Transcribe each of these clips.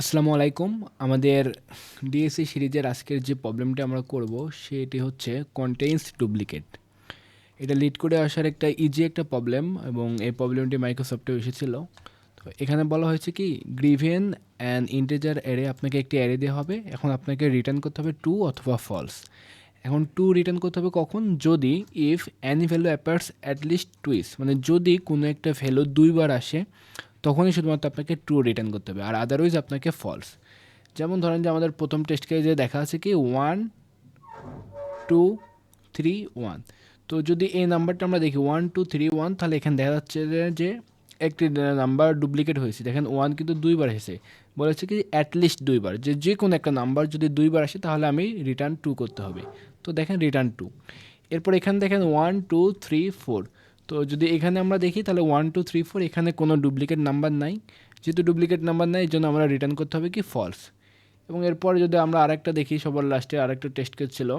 আসসালামু আলাইকুম। আমাদের ডিএসসি সিরিজের আজকের যে প্রবলেমটা আমরা করব সেটি হচ্ছে কন্টেইনস ডুপ্লিকেট। এটা লিড করে আসার একটা ইজি একটা প্রবলেম এবং এই প্রবলেমটি মাইক্রোসফটে এসেছিল। তো এখানে বলা হয়েছে কি গ্রিভেন অ্যান্ড ইন্টিজার অ্যারে, আপনাকে একটি অ্যারে দেওয়া হবে। এখন আপনাকে রিটার্ন করতে হবে ট্রু অথবা ফলস। এখন ট্রু রিটার্ন করতে হবে কখন, যদি if any value appears at least twice, মানে যদি কোনো একটা ভ্যালু দুইবার আসে তখনই শুধুমাত্র আপনাকে ট্রু রিটার্ন করতে হবে, আর আদারওয়াইজ আপনাকে ফলস। যেমন ধরেন যে আমাদের প্রথম টেস্ট কেসে দেখা আছে কি 1 2 3 1। তো যদি এই নাম্বারটা আমরা দেখি 1 2 3 1, তাহলে এখানে দেখা যাচ্ছে যে একটি নাম্বার ডুপ্লিকেট হয়েছে। দেখেন 1 কিন্তু দুইবার এসেছে, বলেছে কি অ্যাটলিস্ট দুইবার, যে যে কোনো একটা নাম্বার যদি দুইবার আসে তাহলে আমি রিটার্ন 2 করতে হবে। তো দেখেন রিটার্ন 2। এরপর এখানে দেখেন 1 2 3 4। তো যদি এখানে আমরা দেখি তাহলে 1 2 3 4 এখানে কোনো ডুপ্লিকেট নাম্বার নাই। যেহেতু ডুপ্লিকেট নাম্বার নাই, এই জন্য আমরা রিটার্ন করতে হবে কি ফলস। এবং এরপর যদি আমরা আরেকটা দেখি, সবার লাস্টে আরেকটা টেস্ট কেস ছিল।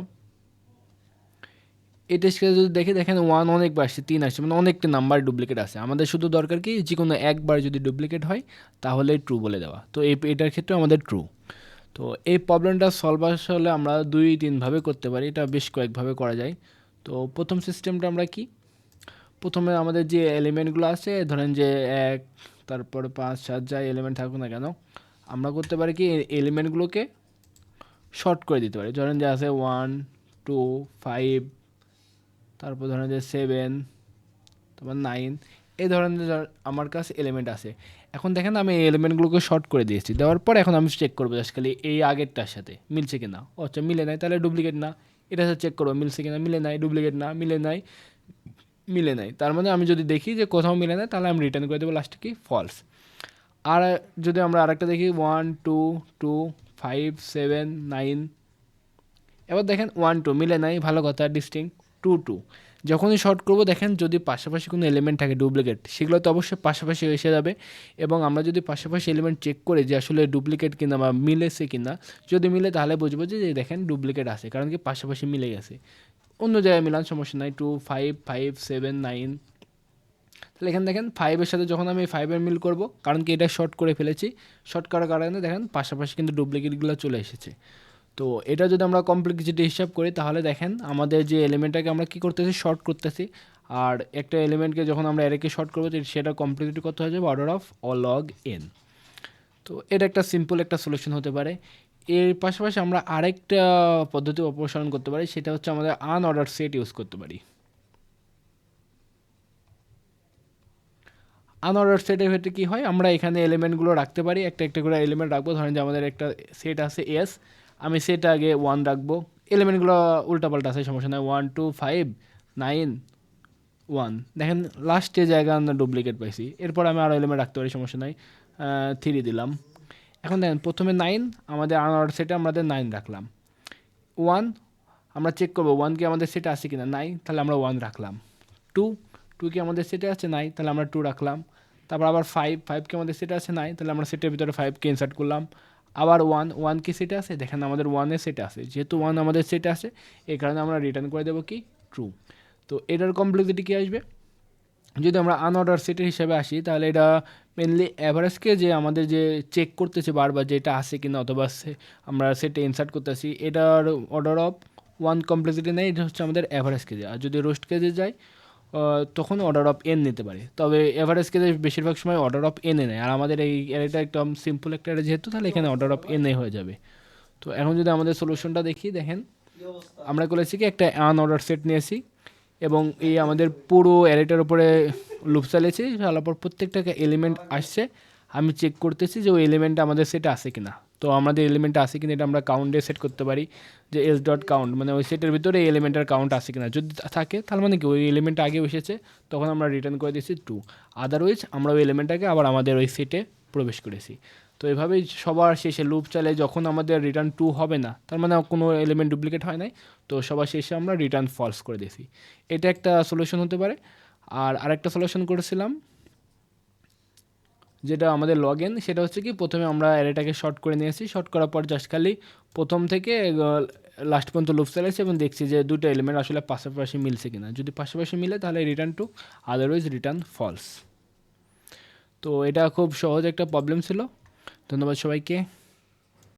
এই টেস্ট কেস যদি দেখি, দেখেন 1 অনেকবার আসছে, 3 আসছে, মানে অনেকটা নাম্বার ডুপ্লিকেট আছে। আমাদের শুধু দরকার কি যে কোনো একবার যদি ডুপ্লিকেট হয় তাহলে ট্রু বলে দেওয়া। তো এটার ক্ষেত্রে আমাদের ট্রু। তো এই প্রবলেমটা সলভ আসলে আমরা 2-3 ভাবে করতে পারি, এটা বেশ কয়েকভাবে করা যায়। তো প্রথম সিস্টেমটা আমরা কি, প্রথমে আমাদের যে এলিমেন্টগুলো আছে, ধরেন যে 1, তারপর 5 7 যাই এলিমেন্ট থাকুক না কেন, আমরা করতে পারি কি এলিমেন্টগুলোকে শর্ট করে দিতে পারি। ধরেন যে আছে 1 2 5, তারপর ধরেন যে 7, তারপর 9, এই ধরনের আমার কাছে এলিমেন্ট আছে। এখন দেখেন আমি এই এলিমেন্টগুলোকে শর্ট করে দিয়েছি, দেওয়ার পর এখন আমি চেক করবো জাস্ট খালি এই আগেরটার সাথে মিলছে কিনা। আচ্ছা মিলে নাই, তাহলে ডুপ্লিকেট না। এটা সাথে চেক করবো মিলছে কিনা, মিলে নাই, ডুপ্লিকেট না, মিলে নাই, মিলে নাই। তার মানে আমি যদি দেখি যে কোথাও মিলে নাই, তাহলে আমি রিটার্ন করে দেবো লাস্টে কি ফলস। আর যদি আমরা আরেকটা দেখি 1 2 2 5 7 9, এবার দেখেন 1 2 মিলে নাই, ভালো কথা, ডিস্টিংক্ট। 2 2 যখনই শর্ট করবো দেখেন যদি পাশাপাশি কোনো এলিমেন্ট থাকে ডুপ্লিকেট, সেগুলো তো অবশ্যই পাশাপাশি এসে যাবে। এবং আমরা যদি পাশাপাশি এলিমেন্ট চেক করি যে আসলে ডুপ্লিকেট কিনা বা মিলেছে কিনা, যদি মিলে তাহলে বুঝবো যে দেখেন ডুপ্লিকেট আছে, কারণ কি পাশাপাশি মিলে গেছে। অন্য জায়গায় মিলান সমস্যা নাই, 2 5 5 7 9। তাহলে এখানে দেখেন 5-এর সাথে যখন আমি 5-এর মিল করব, কারণ কি এটা শর্ট করে ফেলেছি, শর্ট করার কারণে দেখেন পাশাপাশি কিন্তু ডুপ্লিকেটগুলো চলে এসেছে। তো এটা যদি আমরা কমপ্লেক্সিটি হিসাব করি, তাহলে দেখেন আমাদের যে এলিমেন্টটাকে আমরা কী করতেছি, শর্ট করতেছি। আর একটা এলিমেন্টকে যখন আমরা অ্যারেকে শর্ট করবো, সেটা কমপ্লেক্সিটি কত হয়ে যাবে, অর্ডার অফ লগ এন। তো এটা একটা সিম্পল একটা সলিউশন হতে পারে। এর পাশাপাশি আমরা আরেকটা পদ্ধতি অপসারণ করতে পারি, সেটা হচ্ছে আমাদের আনঅর্ডার সেট ইউজ করতে পারি। আনঅর্ডার সেটের ক্ষেত্রে কী হয়, আমরা এখানে এলিমেন্টগুলো রাখতে পারি, একটা একটা করে এলিমেন্ট রাখবো। ধরেন যে আমাদের একটা সেট আছে এস, আমি সেট আগে 1 রাখবো। এলিমেন্টগুলো উল্টাপাল্টা আছে, সমস্যা নয়, 1 2 5 9 1। দেখেন লাস্টে জায়গা আমরা ডুপ্লিকেট পাইছি, এরপর আমি আরও এলিমেন্ট রাখতে পারি, সমস্যা নাই, 3 দিলাম। এখন দেখেন প্রথমে 9, আমাদের আনঅর্ডার সেটে আমাদের 9 রাখলাম। 1, আমরা চেক করবো 1 কি আমাদের সেটে আছে কিনা, নাই, তাহলে আমরা 1 রাখলাম। 2, 2 কি আমাদের সেটে আছে, নাই, তাহলে আমরা 2 রাখলাম। তারপর আবার 5, 5 কি আমাদের সেটে আছে, নাই, তাহলে আমরা সেটের ভিতরে 5কে ইনসার্ট করলাম। আবার 1, 1 কি সেটে আছে, দেখেন আমাদের 1-এর সেটে আছে, যেহেতু 1 আমাদের সেটে আছে এই কারণে আমরা রিটার্ন করে দেবো কি ট্রু। তো এটার কমপ্লেক্সিটি কী আসবে, যদি আমরা আনঅর্ডার সেটের হিসাবে আসি, তাহলে এটা মেনলি অ্যাভারেজকে যে আমাদের যে চেক করতেছে বারবার যে এটা আছে কিনা, অথবা আমরা সেটে ইনসার্ট করতেছি, এটার অর্ডার অফ 1 কমপ্লেক্সিটি নেই, এটা হচ্ছে আমাদের অ্যাভারেজ কেজে। আর যদি রোস্ট কেজে যায় তখন অর্ডার অফ এন নিতে পারে, তবে এভারেজ কেজে বেশিরভাগ সময় অর্ডার অফ এন এ নেয়। আর আমাদের এই এটা একদম সিম্পল একটা এটা যেহেতু, তাহলে এখানে অর্ডার অফ এন এ হয়ে যাবে। তো এখন যদি আমাদের সলিউশনটা দেখি, দেখেন আমরা করেছি কি একটা আনঅর্ডার সেট নিয়েছি এবং এই আমাদের পুরো অ্যারেটার উপরে লুপ চালিয়েছি, চালার পর প্রত্যেকটা এলিমেন্ট আসছে, আমি চেক করতেছি যে ওই এলিমেন্টটা আমাদের সেটে আছে কিনা। তো আমাদের এলিমেন্টটা আছে কিনা এটা আমরা কাউন্টে সেট করতে পারি, যে এস ডট কাউন্ট, মানে ওই সেটের ভিতরে এই এলিমেন্টের কাউন্ট আছে কিনা। যদি থাকে তাহলে মানে কি ওই এলিমেন্টটা আগে এসেছে, তখন আমরা রিটার্ন করে দিয়েছি 2। আদারওয়াইজ আমরা ওই এলিমেন্টটাকে আবার আমাদের ওই সেটে প্রবেশ করেছি। তো এভাবেই সবার শেষে লুপ চালে যখন আমাদের রিটার্ন 2 হবে না, তার মানে কোনো এলিমেন্ট ডুপ্লিকেট হয় নাই, তো সবার শেষে আমরা রিটার্ন ফলস করে দিয়েছি। এটা একটা সলিউশন হতে পারে। আর আরেকটা সলিউশন করেছিলাম যেটা আমাদের লগ ইন, সেটা হচ্ছে কি প্রথমে আমরা অ্যারেটাকে শর্ট করে নিয়েছি, শর্ট করার পর জাস্ট খালি প্রথম থেকে লাস্ট পর্যন্ত লুপ চালাইছি এবং দেখছি যে দুটো এলিমেন্ট আসলে পাশাপাশি মিলছে কিনা। যদি পাশাপাশি মিলে তাহলে return true, otherwise return false. তো এটা খুব সহজ একটা প্রবলেম ছিল। ধন্যবাদ সবাইকে।